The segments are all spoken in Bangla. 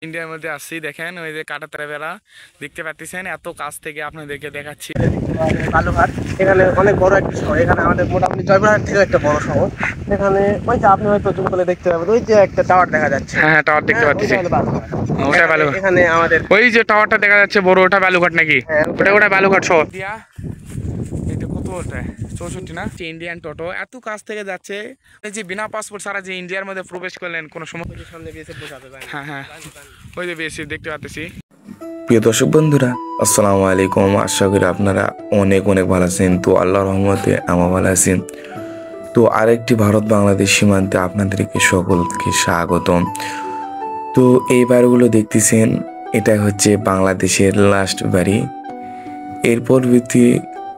ইন্ডিয়ার মধ্যে আসছি, দেখেন ওই যে কাঁটাতারা বেড়া দেখতে পাচ্ছেন, এত কাছ থেকে আপনাদেরকে দেখাচ্ছি। বালুঘাট এখানে অনেক বড় একটা শহর। এখানে আমাদের মোটামুটি জয়পুরহাট থেকে একটা বড় শহর। এখানে ওই যে আপনি হয়তো জুম করে দেখতে পাবেন, ওই যে একটা টাওয়ার দেখা যাচ্ছে। হ্যাঁ হ্যাঁ, টাওয়ার দেখতে পাচ্ছি। ওটা বালুঘাট, এখানে আমাদের ওই যে টাওয়ারটা দেখা যাচ্ছে বড়, ওটা বালুঘাট নাকি? ওটা ওটা বালুঘাট শহর। এটা কত, ওটা 64 না? ইন্ডিয়ান টোটো এত কাছ থেকে যাচ্ছে, এই যে বিনা পাসপোর্ট ছাড়া যে ইন্ডিয়ার মধ্যে প্রবেশ করলেন কোনো সময়। সামনে বিএসএফ বসাতে পারেন। হ্যাঁ হ্যাঁ, ওই যে বেশি দেখতে পাচ্ছি। প্রিয় দর্শক বন্ধুরা, আসসালামু আলাইকুম। আশা করি আপনারা অনেক অনেক ভালো আছেন। তো আল্লাহর রহমতে আমরা ভালো আছি। তো আরেকটি ভারত বাংলাদেশ সীমান্তে আপনাদেরকে সকলকে স্বাগতম। তো এই বাড়িগুলো দেখতেছেন, এটা হচ্ছে বাংলাদেশের লাস্ট বাড়ি। এর পরবর্তী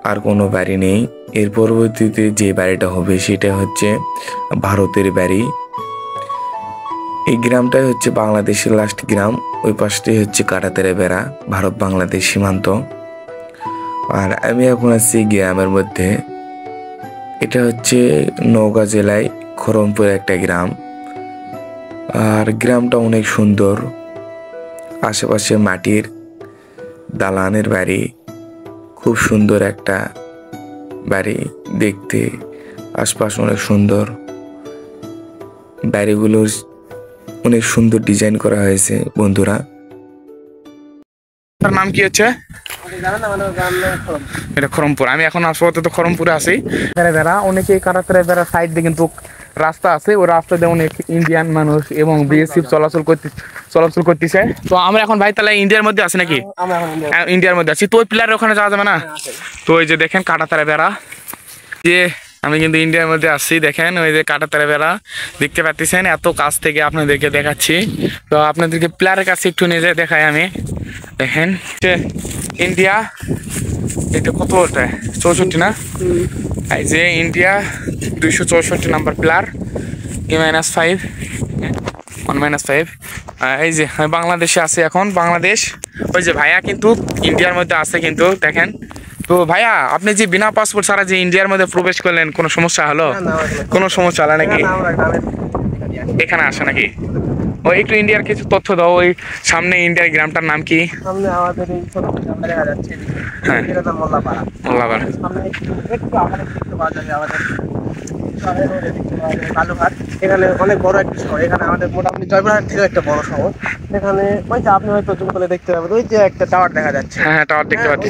আর কোনো বাড়ি নেই। এর পরবর্তীতে যে বাড়িটা হবে সেটা হচ্ছে ভারতের বাড়ি। এই গ্রামটাই হচ্ছে বাংলাদেশের লাস্ট গ্রাম। ওই পাশটাই হচ্ছে কাঁটাতারা বেড়া, ভারত বাংলাদেশ সীমান্ত। আর আমি এখন আছি গ্রামের মধ্যে। এটা হচ্ছে নওগাঁ জেলায় খড়মপুর একটা গ্রাম। আর গ্রামটা অনেক সুন্দর। আশেপাশে মাটির দালানের বাড়ি, খুব সুন্দর একটা বাড়ি দেখতে। আশপাশ অনেক সুন্দর, বাড়িগুলোর অনেক সুন্দর ডিজাইন করা হয়েছে বন্ধুরা। তার নাম কি হচ্ছে? এটা খড়মপুর। আমি এখন আপাতত খড়মপুরে আছি। বেড়া অনেকেই কাঁটাতারা বেড়া সাইড দিয়ে কিন্তু রাস্তা আছে, ওই রাস্তা দিয়ে অনেক ইন্ডিয়ান মানুষ এবং বিএসএফ চলাচল করতেছে। তো আমরা এখন ভাই তাহলে ইন্ডিয়ার মধ্যে আছি নাকি? ইন্ডিয়ার মধ্যে আছি। তো ওই প্লেয়ারের ওখানে যাওয়া যাবে না? তো ওই যে দেখেন কাঁটাতারা বেড়া, যে আমি কিন্তু ইন্ডিয়ার মধ্যে আসছি। দেখেন ওই যে কাঁটাতারা বেড়া দেখতে পাচ্ছেন, এত কাছ থেকে আপনাদেরকে দেখাচ্ছি। তো আপনাদেরকে প্লেয়ারের কাছে একটু নিয়ে যাই, দেখাই আমি। দেখেন ইন্ডিয়া, এটা কত, ওটা 64 না? এই যে ইন্ডিয়া 264 নাম্বার প্লেয়ার, E-5 1-5। এই যে আমি বাংলাদেশে আছি এখন। বাংলাদেশ, ওই যে ভাইয়া কিন্তু ইন্ডিয়ার মধ্যে আছে কিন্তু, দেখেন। তো ভাইয়া, আপনি যে বিনা পাসপোর্ট ছাড়া যে ইন্ডিয়ার মধ্যে প্রবেশ করলেন, কোনো সমস্যা হলো? কোনো সমস্যা হলো নাকি? এখানে আসে নাকি? ওই একটু ইন্ডিয়ার কিছু তথ্য দাও। ওই সামনে ইন্ডিয়ার গ্রামটার নাম কি? সামনে আমাদের এই ছোট গ্রামটা দেখা যাচ্ছে। হ্যাঁ, এটার নাম মোল্লাপাড়া। মোল্লাপাড়া। সামনে একটু আমাদের দেখতে পাওয়া যাবে আমাদের বালুঘাট। এখানে অনেক বড় একটা শহর। এখানে আমাদের মোটামুটি জয়পুরহাট থেকে একটা বড় শহর। এখানে ওই যে আপনি হয়তো জুম করে দেখতে পাবেন, ওই যে একটা টাওয়ার দেখা যাচ্ছে। হ্যাঁ হ্যাঁ, টাওয়ার দেখতে পাচ্ছি।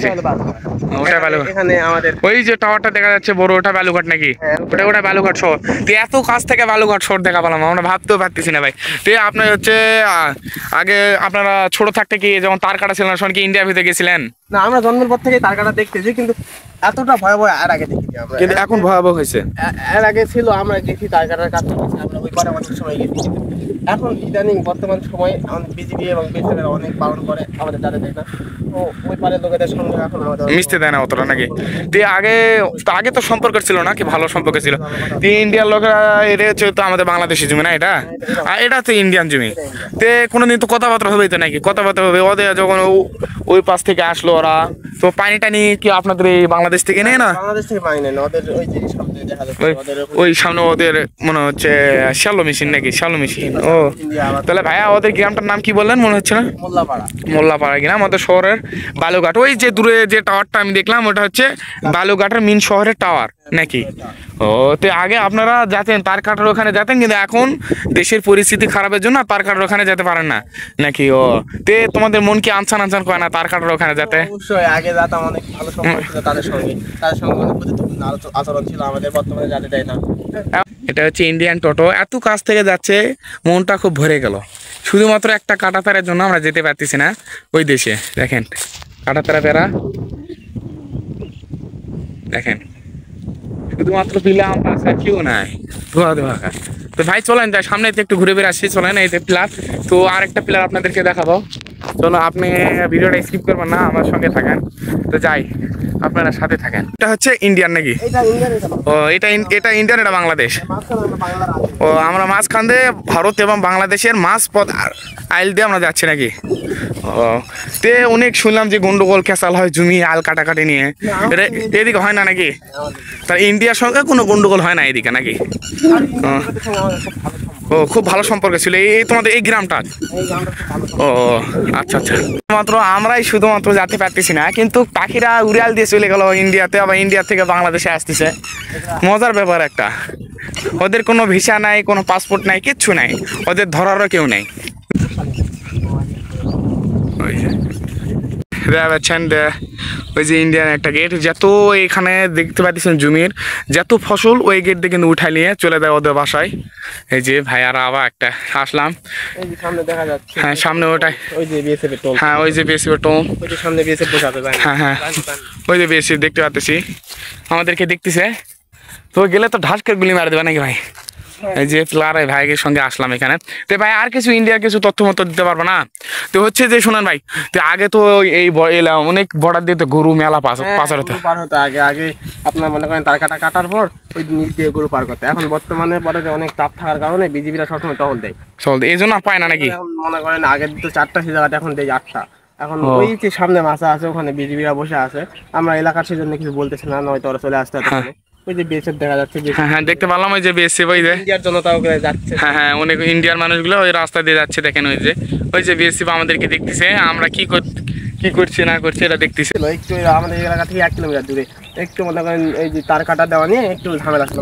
ওটা বালুঘাট। এখানে আমাদের ওই যে টাওয়ারটা দেখা যাচ্ছে বড়, ওটা বালুঘাট নাকি? ওটা ওটা বালুঘাট শহর। তো এত কাছ থেকে বালুঘাট শহর দেখা পেলাম, আমরা ভাবতেও পারতেছি না ভাই। তো আপনার হচ্ছে আগে আপনারা ছোট থাকতে কি যেমন তার কাটা ছিলেন, তখন কি ইন্ডিয়ার ভিতরে গেছিলেন? না, আমরা জন্মের পর থেকে তারকাটা দেখতেছি, কিন্তু এতটা ভয়াবহ আর আগে দেখিনি আমরা। কিন্তু এখন ভয়াবহ হয়েছে। এর আগে ছিল, আমরা গেছি তারকাটার কাছে, আমরা ওই কটা মাসের সময় গেছি। এখন ইদানিং বর্তমান সময়ে আমাদের বিজিবি এবং বিএসএফ অনেক পালন করে, আমাদের যাদের দেয় না। তো ওই পারের লোকেদের সঙ্গে এখন আমাদের মিশতে দেয় না অতটা নাকি? তো আগে তো সম্পর্ক ছিল না কি? ভালো সম্পর্ক ছিল। তো ইন্ডিয়ার লোকেরা, এটা হচ্ছে তো আমাদের বাংলাদেশি জমি না এটা? আর এটা তো ইন্ডিয়ান জমি। তে কোনোদিন তো কথাবার্তা হবেই তো নাকি? কথাবার্তা হবে ওদের যখন ওই পাশ থেকে আসলো ওরা। তো পানি টানি কি আপনাদের এই বাংলাদেশ থেকে নেই না? বাংলাদেশ থেকে পানি নেয় না, ওদের ওই যে সামনে দেখা যাচ্ছে ওদের ওই সামনে ওদের মনে হচ্ছে শ্যালো মেশিন নাকি? Shallow machine. ও তাহলে ভাইয়া, ওদের গ্রামটার নাম কি বললেন মনে হচ্ছে না? মোল্লাপাড়া। মোল্লাপাড়া গ্রাম, আমাদের শহরের বালুঘাট। ওই যে দূরে যে টাওয়ারটা আমি দেখলাম, ওটা হচ্ছে বালুঘাটের মেন শহরের টাওয়ার নাকি? ও, তো আগে আপনারা যেতেন তার কাটার ওখানে যেতেন, কিন্তু এখন দেশের পরিস্থিতি খারাপের জন্য তার কাটার ওখানে যেতে পারেন না নাকি? ও, তে তোমাদের মন কি আনসান আনসান করে না তার কাটার ওখানে যেতে? অবশ্যই, আগে যেতাম, অনেক ভালো সম্পর্ক ছিল তাদের সঙ্গে। তাদের সঙ্গে অনেক প্রতিদ্বন্দ্বী আচরণ ছিল আমাদের, বর্তমানে যাদের দেয় না। এটা হচ্ছে ইন্ডিয়ান টোটো, এত কাছ থেকে যাচ্ছে, মনটা খুব ভরে গেল। শুধুমাত্র একটা কাঁটাতারের জন্য আমরা যেতে পারতেছি না ওই দেশে। দেখেন কাঁটাতারা বেড়া, দেখেন শুধুমাত্র পিলাম, কেউ নাই, ধোয়া ধোয়া। তো ভাই চলেন যাই সামনে একটু ঘুরে বেড়ে আসি, চলেন। এই যে প্লার, তো আরেকটা প্লার আপনাদেরকে দেখাবো। চলো, আপনি ভিডিওটা স্কিপ করবেন না, আমার সঙ্গে থাকেন। তো যাই, আপনারা সাথে থাকেন। এটা হচ্ছে ইন্ডিয়ান নাকি? এটা ইন্ডিয়ান, এটা ও, এটা ইন্ডিয়ান, এটা বাংলাদেশ। মাঝখানে আমরা বাংলার আছে। ও, আমরা মাঝখান দিয়ে ভারত এবং বাংলাদেশের মাঝ পথ আইল দিয়ে আমরা যাচ্ছি নাকি? ও, তে অনেক শুনলাম যে গন্ডগোল খেসাল হয় জমি আল কাটাকাটি নিয়ে, এটা এদিকে হয় না নাকি? তার ইন্ডিয়ার সঙ্গে কোনো গন্ডগোল হয় না এদিকে নাকি? আমাদের সঙ্গে আমাদের খুব ভালো সম্পর্ক। ও খুব ভালো সম্পর্ক ছিল এই তোমাদের এই গ্রামটা। এই গ্রামটা খুব ভালো। ও আচ্ছা আচ্ছা, মাত্র আমরাই শুধুমাত্র যেতে পারতেছি না, কিন্তু পাখিরা উড়াল দিয়ে চলে গেল ইন্ডিয়াতে, আবার ইন্ডিয়া থেকে বাংলাদেশে আসতেছে। মজার ব্যাপার একটা, ওদের কোনো ভিসা নাই, কোনো পাসপোর্ট নাই, কিচ্ছু নাই, ওদের ধরারও কেউ নেই। ওই যে দেখতে পাচ্ছেন ওই যে ইন্ডিয়ান একটা গেট, যত এখানে দেখতে পাচ্ছেন জমির যত ফসল ওই গেট দিয়ে কিন্তু উঠাই নিয়ে চলে যায় ওদের বাসায়। এই যে ভাইয়ারা আবার একটা আসলাম, এই যে সামনে দেখা যাচ্ছে, হ্যাঁ সামনে ওটাই, ওই যে বিএসএফ এর টোল, হ্যাঁ ওই যে বেশি টোম, ওই যে সামনে বিএসএফ বসে আছে, হ্যাঁ হ্যাঁ ওই যে বেশি দেখতে পাচ্ছি, আমাদেরকে দেখতেছে। তো গেলে তো ঢাস করে গুলি মারা দেবে নাকি ভাই? এই যে প্লার ভাইয়ের সঙ্গে আসলাম এখানে। তো ভাই আর কিছু ইন্ডিয়ার কিছু তথ্য মতো দিতে পারবো না? তো হচ্ছে যে শোনেন ভাই, তো আগে তো এই অনেক বর্ডার দিয়ে তো গরু মেলা পাচার হতো। পার হতো আগে আগে আপনার মনে করেন তার কাটার পর ওই নিচ দিয়ে গরু পার করতে। এখন বর্তমানে পরে অনেক তাপ থাকার কারণে বিজিবিরা সবসময় টহল দেয়। চল এই জন্য আর পায় না নাকি? এখন মনে করেন আগে তো 4টা সে জায়গাতে এখন দেয় 8টা। এখন ওই যে সামনে মাছা আছে ওখানে বিজিবিরা বসে আছে, আমরা এলাকার সেজন্য কিছু বলতেছি না, নয়তো ওরা চলে আসতে হবে। ওই যে বিএসএফ দেখা যাচ্ছে, হ্যাঁ হ্যাঁ দেখতে পারলাম ওই যে বেশি ওই যে ইন্ডিয়ার জনতাও যাচ্ছে। হ্যাঁ হ্যাঁ অনেক ইন্ডিয়ার মানুষগুলো ওই রাস্তা দিয়ে যাচ্ছে, দেখেন ওই যে বিএসএফ আমাদেরকে দেখতেছে, আমরা কি করছি না করছি এটা দেখতেছি। একটু আমাদের এলাকা থেকে 1 কিলোমিটার দূরে একটু মনে করেন এই যে তার কাটা দেওয়া নিয়ে একটু ঝামেলা ছিল।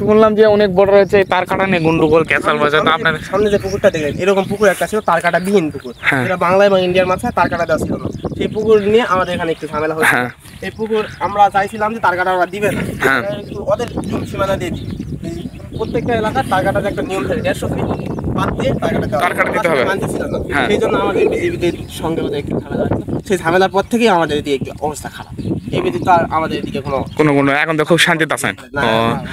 শুনলাম যে অনেক বড় রয়েছে তার কাটা নিয়ে গন্ডগোল ক্যাসাল বাজার। তো আপনার সামনে যে পুকুরটা দেখলেন, এরকম পুকুর একটা ছিল তার কাটা বিহীন পুকুর, হ্যাঁ। যেটা বাংলা এবং ইন্ডিয়ার মাঝখানে তার কাটা দেওয়া ছিল না। সেই পুকুর নিয়ে আমাদের এখানে একটু ঝামেলা হয়েছে। হ্যাঁ। এই পুকুর আমরা চাইছিলাম যে তার কাটা ওরা দিবে না, হ্যাঁ। একটু ওদের সীমানা দিয়ে দিই। এই প্রত্যেকটা এলাকার তার কাটার একটা নিয়ম থাকে, 150 ফিট বাদ দিয়ে তার কাটা দিতে হবে। মানতেছিল না। হ্যাঁ। সেই জন্য আমাদের বিজেপিদের সঙ্গে ওদের একটু ঝামেলা হয়েছে। সেই ঝামেলার পর থেকেই আমাদের এদিকে একটু অবস্থা খারাপ। এই ব্যতীত আর আমাদের এদিকে কোনো কোনো এখন তো খুব শান্তিতে আছেন। না, ও না।